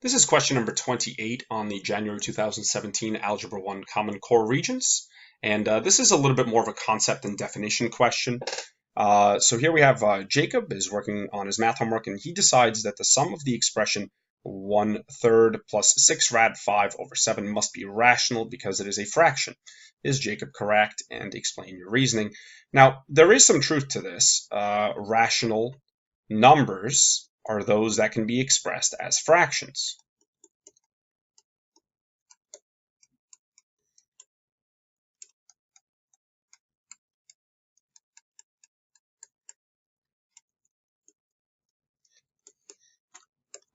This is question number 28 on the January 2017 Algebra 1 Common Core Regents. And this is a little bit more of a concept and definition question. So here we have Jacob is working on his math homework, and he decides that the sum of the expression 1/3 plus 6 rad 5 over 7 must be rational because it is a fraction. Is Jacob correct? And explain your reasoning. Now, there is some truth to this. Rational numbers are those that can be expressed as fractions.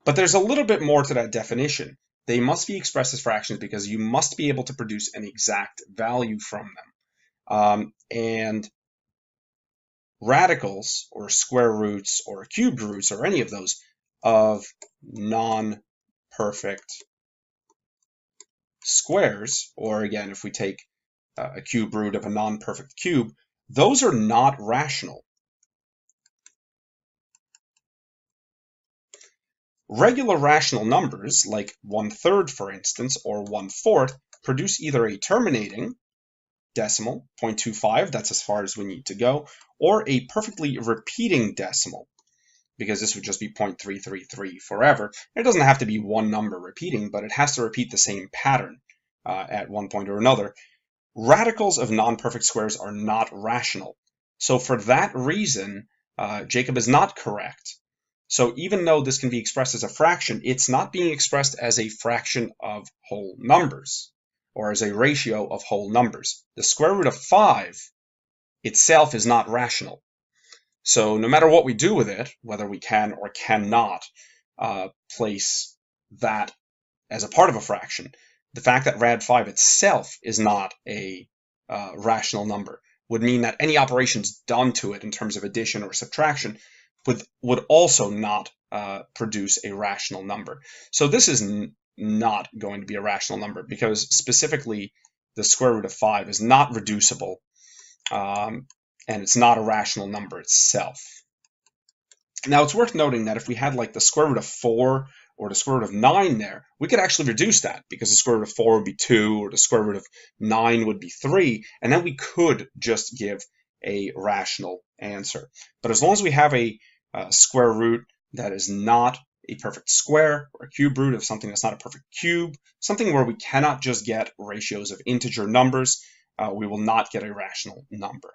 But there's a little bit more to that definition. They must be expressed as fractions because you must be able to produce an exact value from them. And radicals or square roots or cubed roots or any of those of non-perfect squares, or again, if we take a cube root of a non-perfect cube, those are not rational. Regular rational numbers, like 1/3, for instance, or 1/4, produce either a terminating decimal, 0.25, that's as far as we need to go, or a perfectly repeating decimal, because this would just be 0.333 forever. It doesn't have to be one number repeating, but it has to repeat the same pattern at one point or another. Radicals of non-perfect squares are not rational. So for that reason, Jacob is not correct. So even though this can be expressed as a fraction, it's not being expressed as a fraction of whole numbers or as a ratio of whole numbers. The square root of 5 itself is not rational. So no matter what we do with it, whether we can or cannot place that as a part of a fraction, the fact that rad 5 itself is not a rational number would mean that any operations done to it in terms of addition or subtraction would also not produce a rational number. So this is not going to be a rational number because specifically the square root of 5 is not reducible and it's not a rational number itself. Now it's worth noting that if we had like the square root of 4 or the square root of 9 there, we could actually reduce that because the square root of 4 would be 2 or the square root of 9 would be 3, and then we could just give a rational answer. But as long as we have a square root that is not a perfect square, or a cube root of something that's not a perfect cube, something where we cannot just get ratios of integer numbers, we will not get a rational number.